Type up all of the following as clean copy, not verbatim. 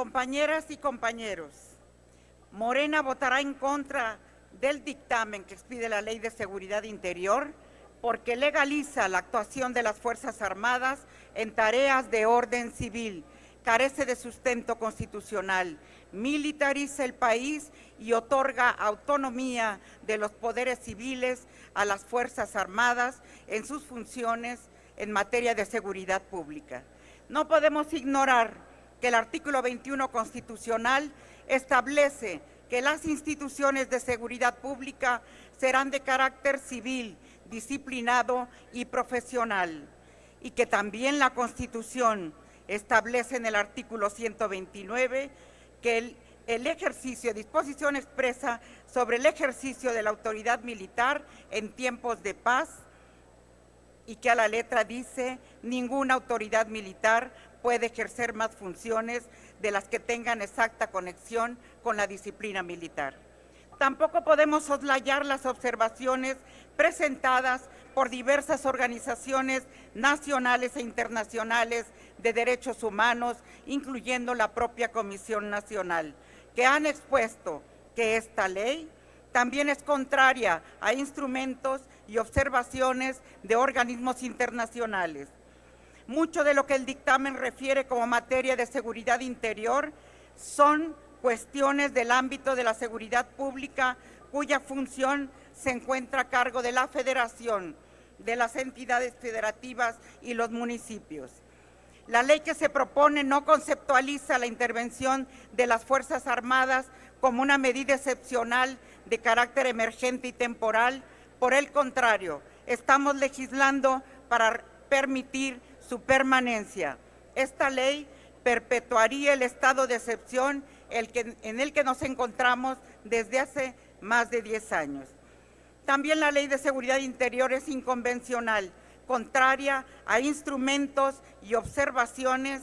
Compañeras y compañeros, Morena votará en contra del dictamen que expide la Ley de Seguridad Interior porque legaliza la actuación de las Fuerzas Armadas en tareas de orden civil, carece de sustento constitucional, militariza el país y otorga autonomía de los poderes civiles a las Fuerzas Armadas en sus funciones en materia de seguridad pública. No podemos ignorar que el artículo 21 constitucional establece que las instituciones de seguridad pública serán de carácter civil, disciplinado y profesional, y que también la Constitución establece en el artículo 129 que el ejercicio, disposición expresa sobre el ejercicio de la autoridad militar en tiempos de paz, y que a la letra dice: ninguna autoridad militar puede ejercer más funciones de las que tengan exacta conexión con la disciplina militar. Tampoco podemos soslayar las observaciones presentadas por diversas organizaciones nacionales e internacionales de derechos humanos, incluyendo la propia Comisión Nacional, que han expuesto que esta ley también es contraria a instrumentos y observaciones de organismos internacionales. Mucho de lo que el dictamen refiere como materia de seguridad interior son cuestiones del ámbito de la seguridad pública, cuya función se encuentra a cargo de la Federación, de las entidades federativas y los municipios. La ley que se propone no conceptualiza la intervención de las Fuerzas Armadas como una medida excepcional de carácter emergente y temporal. Por el contrario, estamos legislando para permitir su permanencia. Esta ley perpetuaría el estado de excepción en el que nos encontramos desde hace más de 10 años. También la Ley de Seguridad Interior es inconvencional, contraria a instrumentos y observaciones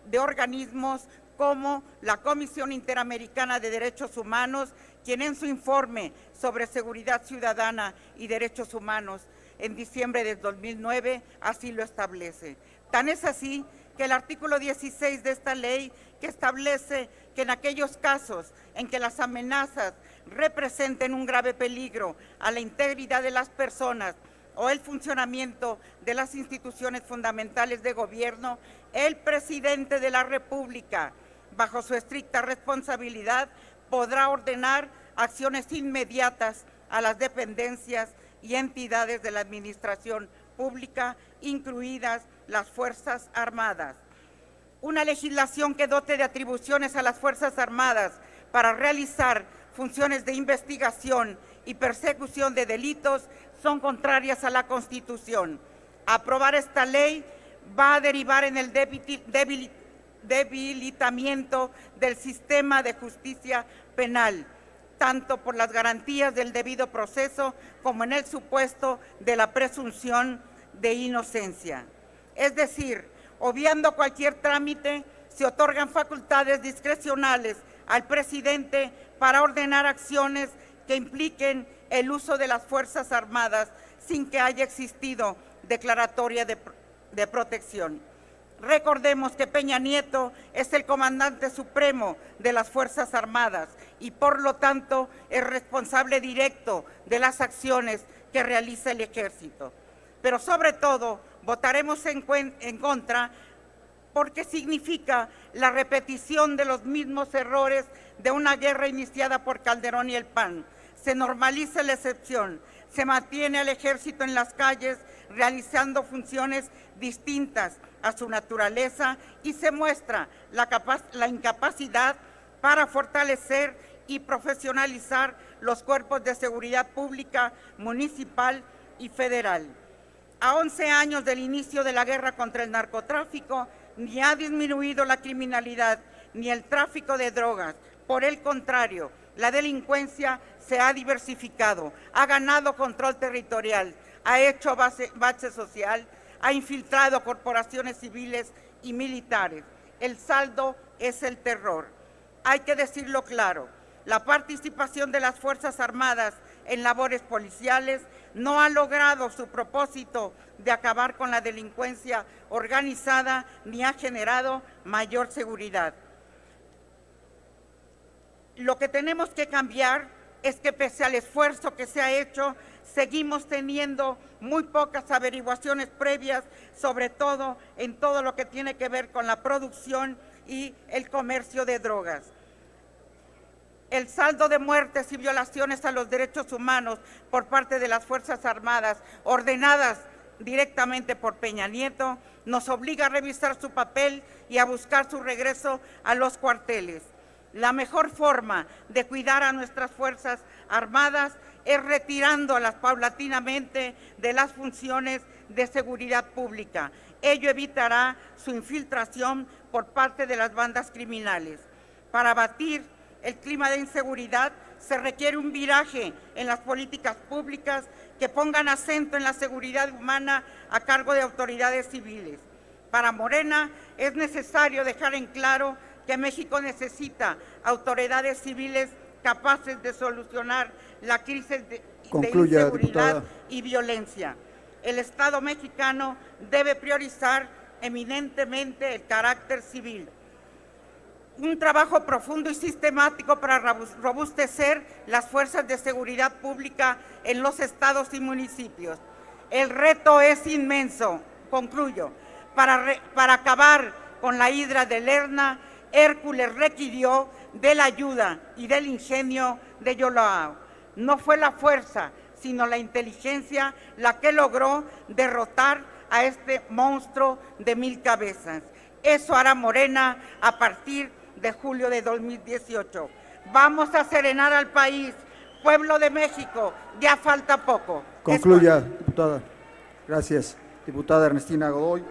de organismos como la Comisión Interamericana de Derechos Humanos, quien en su informe sobre seguridad ciudadana y derechos humanos en diciembre de 2009 así lo establece. Tan es así que el artículo 16 de esta ley, que establece que en aquellos casos en que las amenazas representen un grave peligro a la integridad de las personas o el funcionamiento de las instituciones fundamentales de gobierno, el presidente de la República, bajo su estricta responsabilidad, podrá ordenar acciones inmediatas a las dependencias y entidades de la administración pública, incluidas las Fuerzas Armadas. Una legislación que dote de atribuciones a las Fuerzas Armadas para realizar funciones de investigación y persecución de delitos son contrarias a la Constitución. Aprobar esta ley va a derivar en el debilitamiento del sistema de justicia penal, tanto por las garantías del debido proceso como en el supuesto de la presunción de inocencia. Es decir, obviando cualquier trámite, se otorgan facultades discrecionales al presidente para ordenar acciones que impliquen el uso de las Fuerzas Armadas sin que haya existido declaratoria de protección. Recordemos que Peña Nieto es el comandante supremo de las Fuerzas Armadas y por lo tanto es responsable directo de las acciones que realiza el Ejército. Pero sobre todo votaremos en contra porque significa la repetición de los mismos errores de una guerra iniciada por Calderón y el PAN. Se normaliza la excepción, se mantiene al Ejército en las calles realizando funciones distintas a su naturaleza y se muestra la incapacidad para fortalecer y profesionalizar los cuerpos de seguridad pública, municipal y federal. A 11 años del inicio de la guerra contra el narcotráfico, ni ha disminuido la criminalidad ni el tráfico de drogas. Por el contrario, la delincuencia se ha diversificado, ha ganado control territorial, ha hecho base social, ha infiltrado corporaciones civiles y militares. El saldo es el terror. Hay que decirlo claro, la participación de las Fuerzas Armadas en labores policiales no ha logrado su propósito de acabar con la delincuencia organizada ni ha generado mayor seguridad. Lo que tenemos que cambiar es que pese al esfuerzo que se ha hecho, seguimos teniendo muy pocas averiguaciones previas, sobre todo en todo lo que tiene que ver con la producción y el comercio de drogas. El saldo de muertes y violaciones a los derechos humanos por parte de las Fuerzas Armadas, ordenadas directamente por Peña Nieto, nos obliga a revisar su papel y a buscar su regreso a los cuarteles. La mejor forma de cuidar a nuestras Fuerzas Armadas es retirándolas paulatinamente de las funciones de seguridad pública. Ello evitará su infiltración por parte de las bandas criminales. Para abatir el clima de inseguridad se requiere un viraje en las políticas públicas que pongan acento en la seguridad humana a cargo de autoridades civiles. Para Morena es necesario dejar en claro que México necesita autoridades civiles capaces de solucionar la crisis de inseguridad, diputada, y violencia. El Estado mexicano debe priorizar eminentemente el carácter civil. Un trabajo profundo y sistemático para robustecer las fuerzas de seguridad pública en los estados y municipios. El reto es inmenso, concluyo. Para acabar con la hidra de Lerna, Hércules requirió de la ayuda y del ingenio de Yoao. No fue la fuerza, sino la inteligencia la que logró derrotar a este monstruo de 1000 cabezas. Eso hará Morena a partir de julio de 2018. Vamos a serenar al país. Pueblo de México, ya falta poco. Concluya, diputada. Gracias. Diputada Ernestina Godoy.